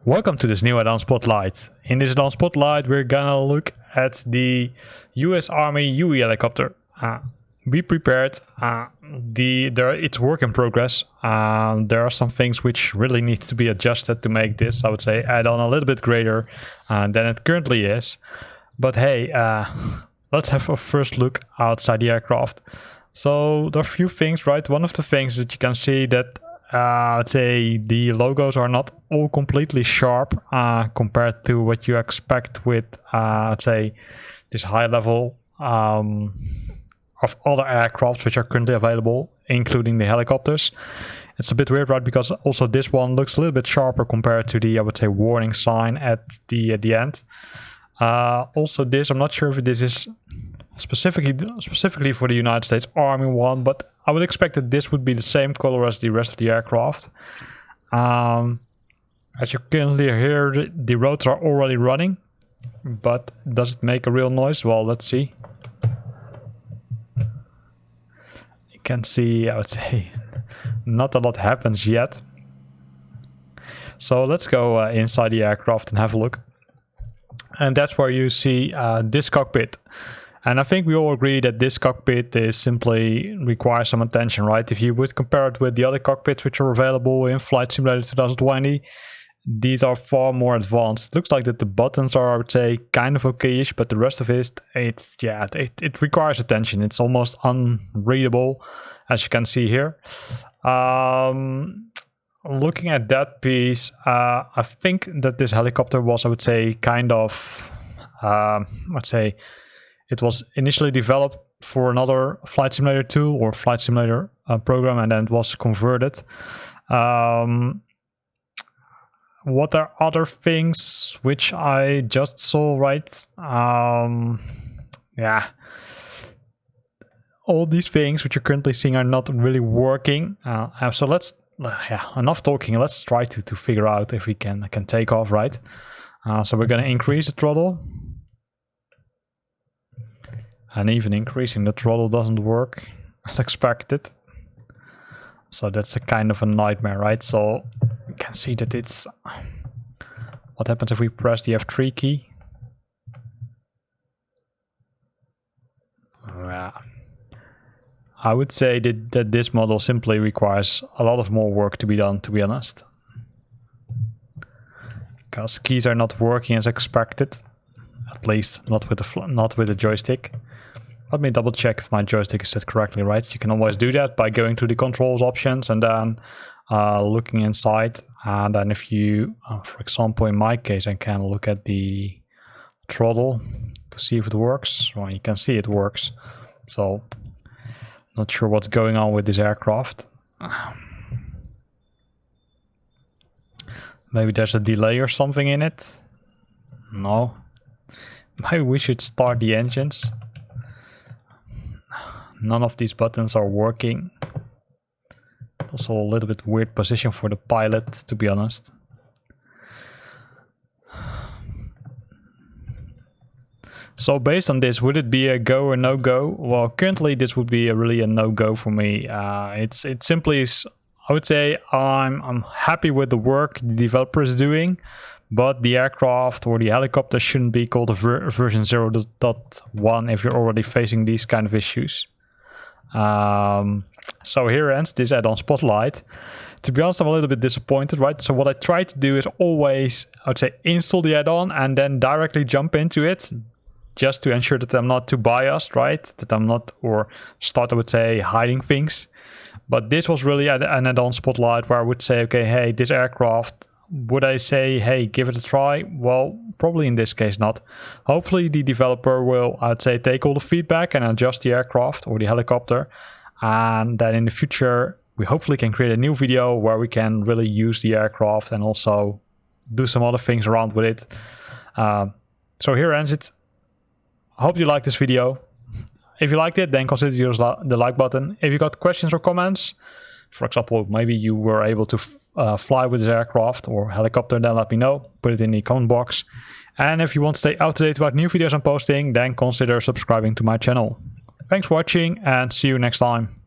Welcome to this new Addon Spotlight. In this Addon Spotlight we're gonna look at the US Army Huey helicopter. Be prepared, it's work in progress. There are some things which really need to be adjusted to make this, I would say, add-on a little bit greater than it currently is. But hey, let's have a first look outside the aircraft. So there are a few things, right? One of the things that you can see that I'd say the logos are not all completely sharp compared to what you expect with, I'd say, this high level of other aircrafts which are currently available, including the helicopters. It's a bit weird, right? Because also this one looks a little bit sharper compared to the, I would say, warning sign at the end. Also this, I'm not sure if this is specifically for the United States Army one, but I would expect that this would be the same color as the rest of the aircraft. As you can hear, the rotors are already running, but does it make a real noise? Well, let's see. You can see, I would say, not a lot happens yet. So let's go inside the aircraft and have a look. And that's where you see this cockpit. And I think we all agree that this cockpit is simply requires some attention, right? If you would compare it with the other cockpits which are available in Flight Simulator 2020, these are far more advanced. It looks like that the buttons are, I would say, kind of okay-ish, but the rest of it, it requires attention. It's almost unreadable, as you can see here. Looking at that piece, I think that this helicopter was, I would say, kind of, it was initially developed for another Flight Simulator 2 or Flight Simulator program, and then it was converted. What are other things which I just saw, right? All these things which you're currently seeing are not really working. So let's, enough talking. Let's try to figure out if we can take off, right? So we're going to increase the throttle. And even increasing the throttle doesn't work as expected. So that's a kind of a nightmare, right? So you can see that it's... What happens if we press the F3 key? I would say that this model simply requires a lot of more work to be done, to be honest. Because keys are not working as expected. At least not with the joystick. Let me double check if my joystick is set correctly, right? You can always do that by going to the controls options and then looking inside. And then if you, for example, in my case, I can look at the throttle to see if it works. Well, you can see it works. So, not sure what's going on with this aircraft. Maybe there's a delay or something in it. No. Maybe we should start the engines. None of these buttons are working. Also a little bit weird position for the pilot, to be honest. So based on this, would it be a go or no go? Well, currently this would be really a no go for me. It simply is, I would say I'm happy with the work the developer is doing, but the aircraft or the helicopter shouldn't be called a version 0.1 if you're already facing these kind of issues. So here ends this add-on spotlight. To be honest, I'm a little bit disappointed, right? So what I try to do is always, I would say, install the add-on and then directly jump into it, just to ensure that I'm not too biased, right? That I'm not, or start, I would say, hiding things. But this was really an add-on spotlight where I would say, okay, hey, this aircraft, would I say, hey, give it a try? Well, probably in this case not. Hopefully the developer will, I'd say, take all the feedback and adjust the aircraft or the helicopter. And then in the future, we hopefully can create a new video where we can really use the aircraft and also do some other things around with it. So here ends it. I hope you liked this video. If you liked it, then consider use the like button. If you got questions or comments, for example, maybe you were able to fly with this aircraft or helicopter, then let me know. Put it in the comment box. And if you want to stay up to date about new videos I'm posting, then consider subscribing to my channel. Thanks for watching and see you next time.